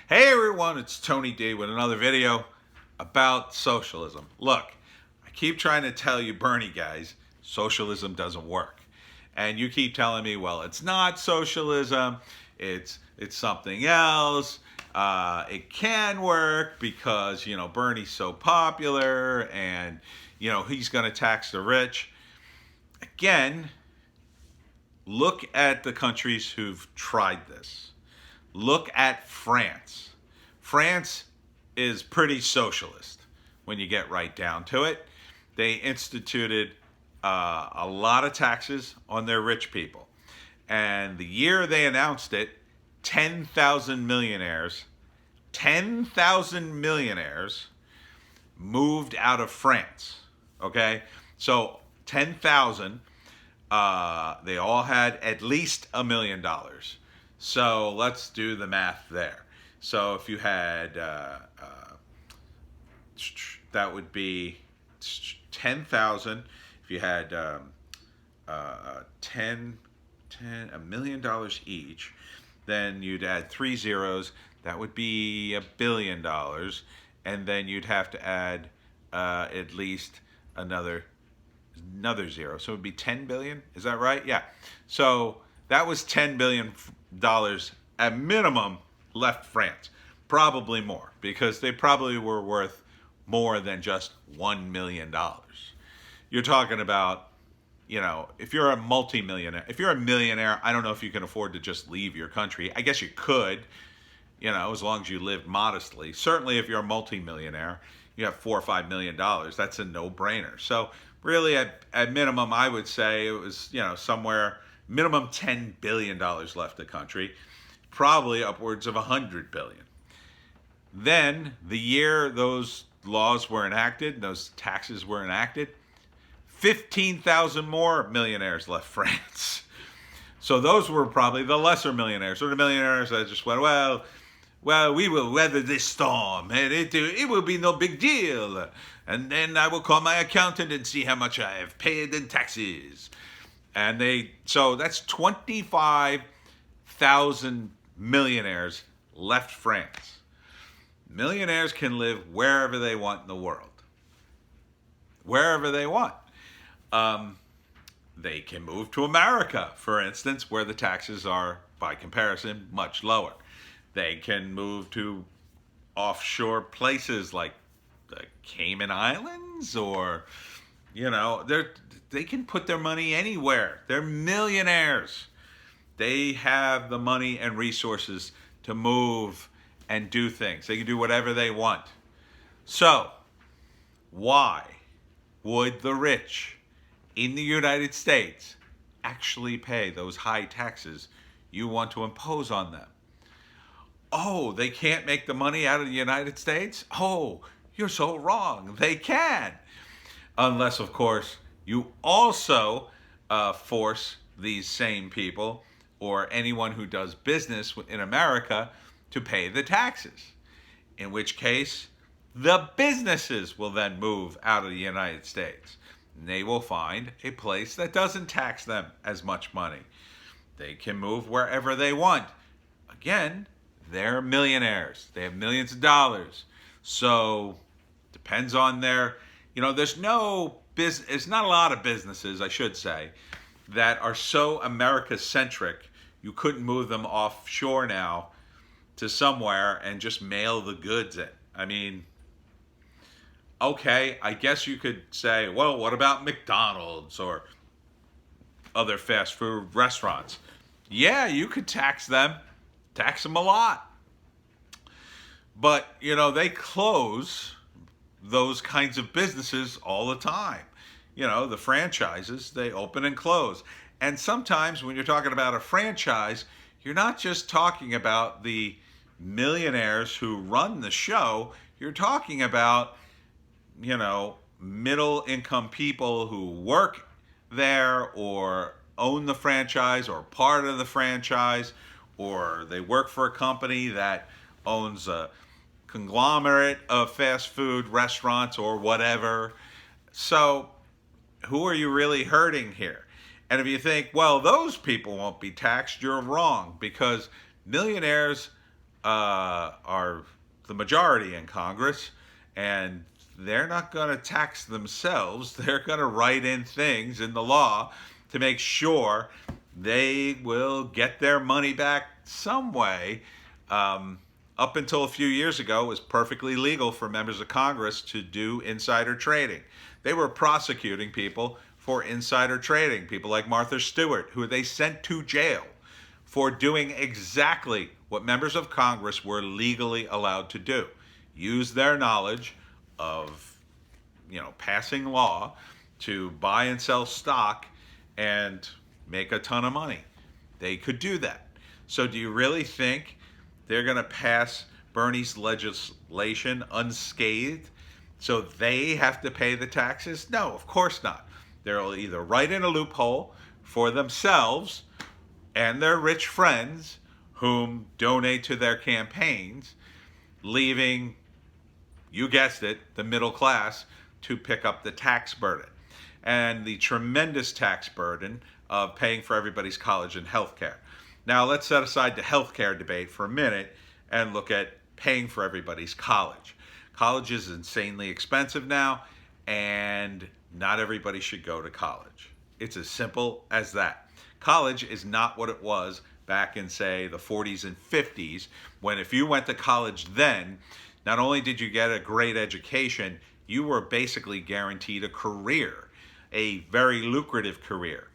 Hey everyone, it's Tony D with another video about socialism. Look, I keep trying to tell you Bernie guys, socialism doesn't work. And you keep telling me, well, it's not socialism, it's something else. It can work because, Bernie's so popular and, he's going to tax the rich. Again, look at the countries who've tried this. Look at France. France is pretty socialist when you get right down to it. They instituted a lot of taxes on their rich people. And the year they announced it, 10,000 millionaires moved out of France. Okay? So 10,000, they all had at least $1 million. So let's do the math there. So if you had, that would be 10,000. If you had $1 million each, then you'd add 3 zeros. That would be $1 billion. And then you'd have to add at least another zero. So it would be 10 billion. Is that right? Yeah. So that was $10 billion at minimum left France. Probably more, because they probably were worth more than just $1 million. You're talking about, if you're a multimillionaire, if you're a millionaire, I don't know if you can afford to just leave your country. I guess you could, as long as you lived modestly. Certainly if you're a multimillionaire, you have $4 or $5 million, that's a no-brainer. So really at minimum, I would say it was, somewhere minimum $10 billion left the country, probably upwards of $100 billion. Then the year those laws were enacted, those taxes were enacted, 15,000 more millionaires left France. So those were probably the lesser millionaires, or the millionaires that just went, well, we will weather this storm, and it will be no big deal. And then I will call my accountant and see how much I have paid in taxes. And so that's 25,000 millionaires left France. Millionaires can live wherever they want in the world. Wherever they want. They can move to America, for instance, where the taxes are, by comparison, much lower. They can move to offshore places like the Cayman Islands, or, they can put their money anywhere. They're millionaires. They have the money and resources to move and do things. They can do whatever they want. So, why would the rich in the United States actually pay those high taxes you want to impose on them? Oh, they can't make the money out of the United States? Oh, you're so wrong. They can. Unless, of course, you also force these same people or anyone who does business in America to pay the taxes. In which case, the businesses will then move out of the United States. And they will find a place that doesn't tax them as much money. They can move wherever they want. Again, they're millionaires. They have millions of dollars. So, depends on their, there's not a lot of businesses, I should say, that are so America-centric, you couldn't move them offshore now to somewhere and just mail the goods in. I mean, okay, I guess you could say, well, what about McDonald's or other fast food restaurants? Yeah, you could tax them a lot. But, they close those kinds of businesses all the time. The franchises, they open and close. And sometimes when you're talking about a franchise, you're not just talking about the millionaires who run the show. You're talking about, middle income people who work there or own the franchise or part of the franchise, or they work for a company that owns a conglomerate of fast food restaurants or whatever. So who are you really hurting here? And if you think, well, those people won't be taxed, you're wrong, because millionaires are the majority in Congress, and they're not going to tax themselves. They're going to write in things in the law to make sure they will get their money back some way. Up until a few years ago, it was perfectly legal for members of Congress to do insider trading. They were prosecuting people for insider trading, people like Martha Stewart, who they sent to jail for doing exactly what members of Congress were legally allowed to do. Use their knowledge of, passing law to buy and sell stock and make a ton of money. They could do that. So do you really think they're going to pass Bernie's legislation unscathed so they have to pay the taxes? No, of course not. They'll either write in a loophole for themselves and their rich friends whom donate to their campaigns, leaving, you guessed it, the middle class to pick up the tax burden and the tremendous tax burden of paying for everybody's college and health care. Now let's set aside the health care debate for a minute and look at paying for everybody's college. College is insanely expensive now, and not everybody should go to college. It's as simple as that. College is not what it was back in, say, the 40s and 50s, when if you went to college then, not only did you get a great education, you were basically guaranteed a career, a very lucrative career.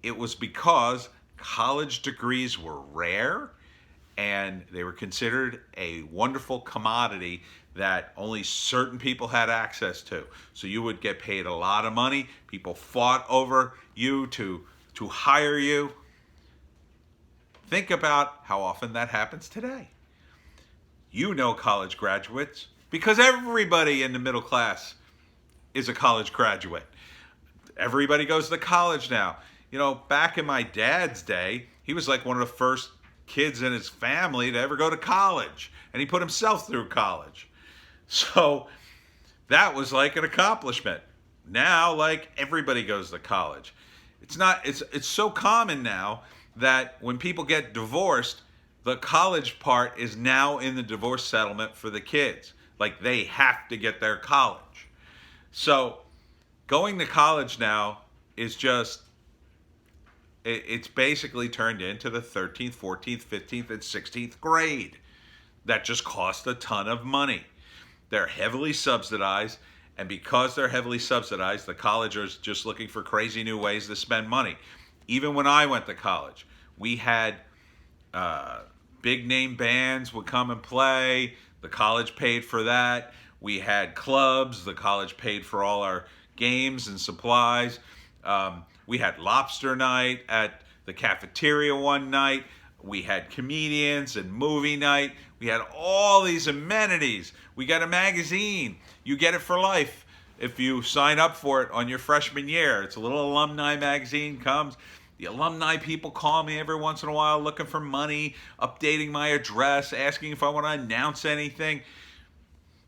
It was because college degrees were rare and they were considered a wonderful commodity that only certain people had access to. So you would get paid a lot of money. People fought over you to hire you. Think about how often that happens today. You know college graduates because everybody in the middle class is a college graduate. Everybody goes to college now. Back in my dad's day, he was like one of the first kids in his family to ever go to college, and he put himself through college. So that was like an accomplishment. Now, like, everybody goes to college. It's so common now that when people get divorced, the college part is now in the divorce settlement for the kids. Like, they have to get their college. So going to college now is just, it's basically turned into the 13th, 14th, 15th, and 16th grade. That just cost a ton of money. They're heavily subsidized, and because they're heavily subsidized, the colleges are just looking for crazy new ways to spend money. Even when I went to college, we had big name bands would come and play. The college paid for that. We had clubs. The college paid for all our games and supplies. We had lobster night at the cafeteria one night. We had comedians and movie night. We had all these amenities. We got a magazine. You get it for life if you sign up for it on your freshman year. It's a little alumni magazine. Comes. The alumni people call me every once in a while looking for money, updating my address, asking if I want to announce anything.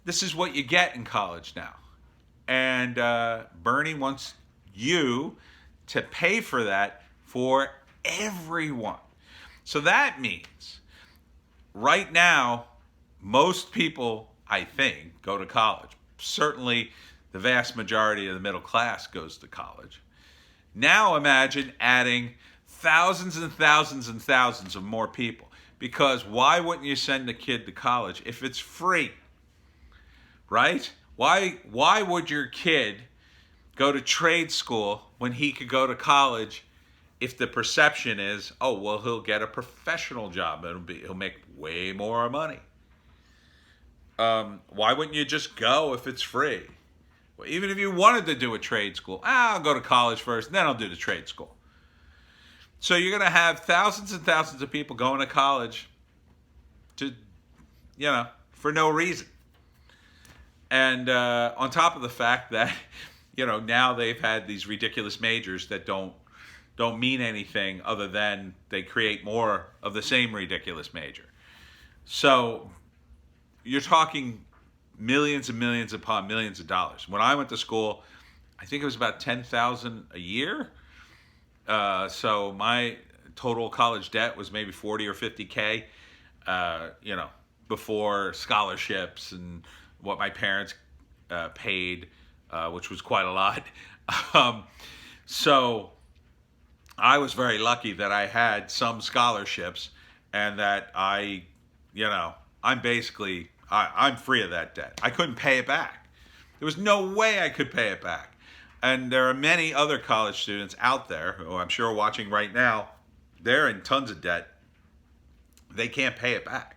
This is what you get in college now. And Bernie wants you to pay for that for everyone. So that means right now, most people, I think, go to college. Certainly, the vast majority of the middle class goes to college. Now imagine adding thousands and thousands and thousands of more people. Because why wouldn't you send a kid to college if it's free? Right? Why would your kid go to trade school when he could go to college if the perception is, oh, well, he'll get a professional job and he'll make way more money? Why wouldn't you just go if it's free? Well, even if you wanted to do a trade school, I'll go to college first, then I'll do the trade school. So you're going to have thousands and thousands of people going to college to, for no reason. And on top of the fact that, now they've had these ridiculous majors that don't mean anything other than they create more of the same ridiculous major. So you're talking millions and millions upon millions of dollars. When I went to school, I think it was about $10,000 a year. So my total college debt was maybe $40 or $50K. you know, before scholarships and what my parents paid, which was quite a lot. Um, so I was very lucky that I had some scholarships and that you know, I'm free of that debt. I couldn't pay it back. There was no way I could pay it back. And there are many other college students out there who I'm sure are watching right now. They're in tons of debt. They can't pay it back.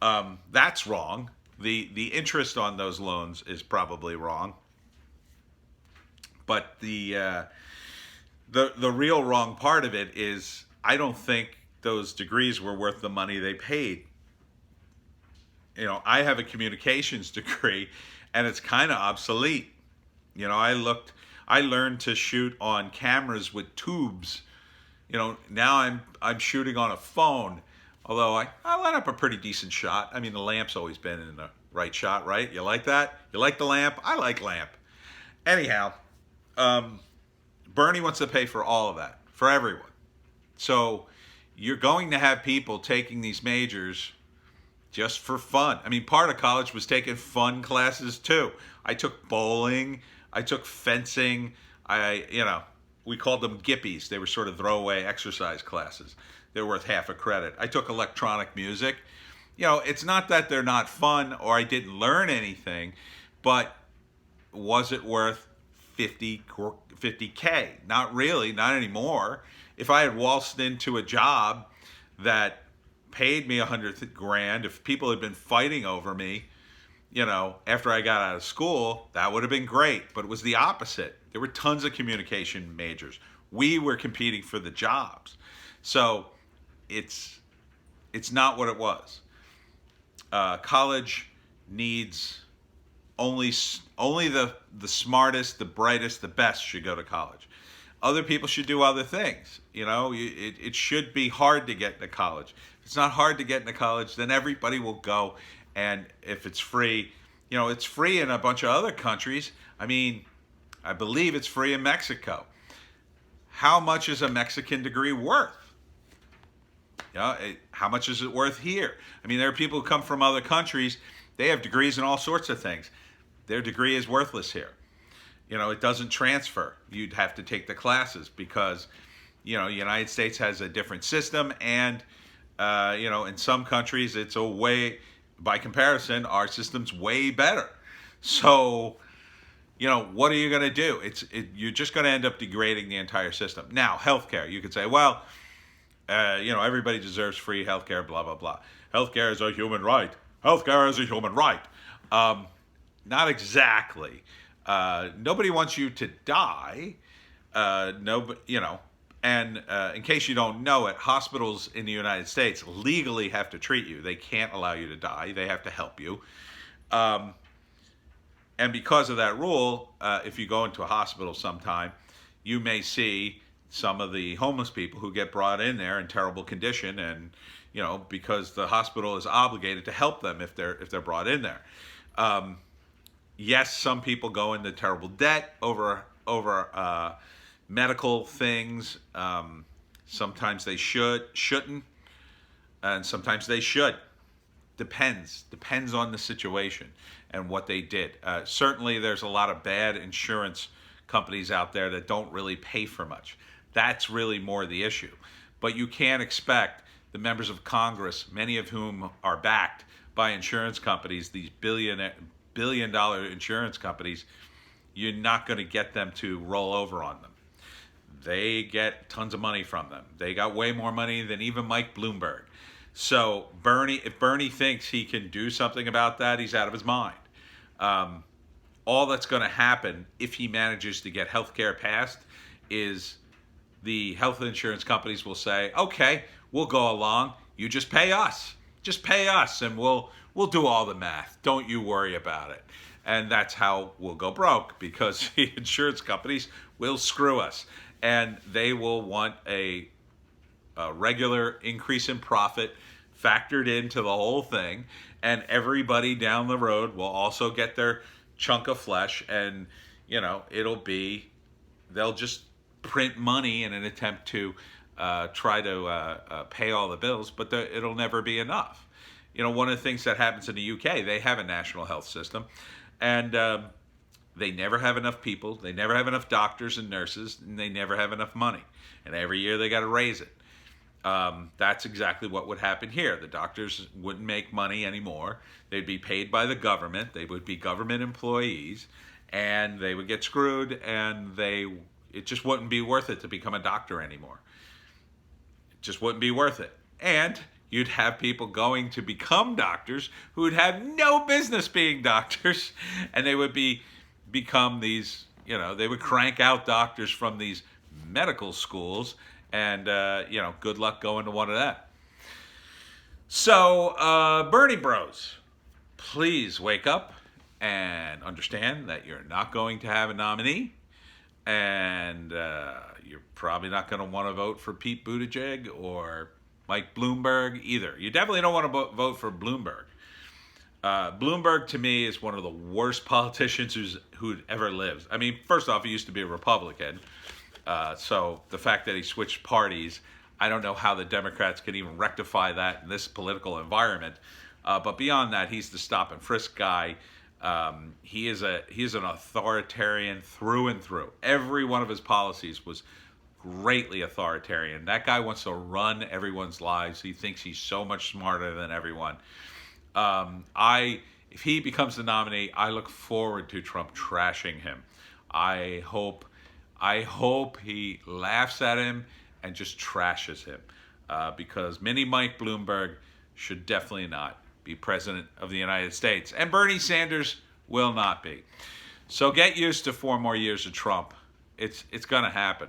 That's wrong. The interest on those loans is probably wrong. But the real wrong part of it is I don't think those degrees were worth the money they paid. You know, I have a communications degree, and it's kind of obsolete. You know, I learned to shoot on cameras with tubes. You know, now I'm shooting on a phone. Although I line up a pretty decent shot. I mean, the lamp's always been in the right shot, right? You like that? You like the lamp? I like lamp. Anyhow, Bernie wants to pay for all of that, for everyone. So you're going to have people taking these majors just for fun. I mean, part of college was taking fun classes too. I took bowling, I took fencing, we called them gippies. They were sort of throwaway exercise classes. They're worth half a credit. I took electronic music. You know, it's not that they're not fun or I didn't learn anything, but was it worth 50K? Not really, not anymore. If I had waltzed into a job that paid me $100,000, if people had been fighting over me, you know, after I got out of school, that would have been great. But it was the opposite. There were tons of communication majors. We were competing for the jobs. So it's not what it was. College needs only the smartest, the brightest, the best should go to college. Other people should do other things. You know, it should be hard to get into college. If it's not hard to get into college, then everybody will go. And if it's free, you know, it's free in a bunch of other countries. I mean, I believe it's free in Mexico. How much is a Mexican degree worth? You know, how much is it worth here? I mean, there are people who come from other countries. They have degrees in all sorts of things. Their degree is worthless here. You know, it doesn't transfer. You'd have to take the classes because, you know, the United States has a different system. And, you know, in some countries, it's by comparison, our system's way better. So, you know, what are you going to do? You're just going to end up degrading the entire system. Now, healthcare, you could say, well, you know, everybody deserves free healthcare, blah, blah, blah. Healthcare is a human right. Healthcare is a human right. Not exactly. Nobody wants you to die. You know, and in case you don't know it, hospitals in the United States legally have to treat you. They can't allow you to die. They have to help you. And because of that rule, if you go into a hospital sometime, you may see some of the homeless people who get brought in there in terrible condition, and you know, because the hospital is obligated to help them if they're brought in there. Yes, some people go into terrible debt over medical things. Sometimes they shouldn't, and sometimes they should. Depends on the situation and what they did. Certainly, there's a lot of bad insurance companies out there that don't really pay for much. That's really more the issue. But you can't expect the members of Congress, many of whom are backed by insurance companies, these billion-dollar insurance companies, you're not going to get them to roll over on them. They get tons of money from them. They got way more money than even Mike Bloomberg. So if Bernie thinks he can do something about that, he's out of his mind. All that's going to happen if he manages to get health care passed is the health insurance companies will say, okay, we'll go along. You just pay us. Just pay us, and we'll do all the math. Don't you worry about it. And that's how we'll go broke, because the insurance companies will screw us. And they will want a regular increase in profit factored into the whole thing. And everybody down the road will also get their chunk of flesh. And, you know, they'll just print money in an attempt to try to pay all the bills, but it'll never be enough. You know, one of the things that happens in the UK, they have a national health system, and they never have enough people. They never have enough doctors and nurses, and they never have enough money. And every year they got to raise it. That's exactly what would happen here. The doctors wouldn't make money anymore. They'd be paid by the government. They would be government employees, and they would get screwed, and it just wouldn't be worth it to become a doctor anymore. It just wouldn't be worth it. And you'd have people going to become doctors who would have no business being doctors, and they would become these, they would crank out doctors from these medical schools, and good luck going to one of them. So Bernie bros, please wake up and understand that you're not going to have a nominee, and you're probably not going to want to vote for Pete Buttigieg or Mike Bloomberg either. You definitely don't want to vote for Bloomberg. Bloomberg, to me, is one of the worst politicians who'd ever lived. I mean, first off, he used to be a Republican. So the fact that he switched parties, I don't know how the Democrats could even rectify that in this political environment. But beyond that, he's the stop and frisk guy. He is an authoritarian through and through. Every one of his policies was greatly authoritarian. That guy wants to run everyone's lives. He thinks he's so much smarter than everyone. If he becomes the nominee, I look forward to Trump trashing him. I hope he laughs at him and just trashes him, because mini Mike Bloomberg should definitely not be president of the United States, and Bernie Sanders will not be. So get used to 4 more years of Trump. It's going to happen.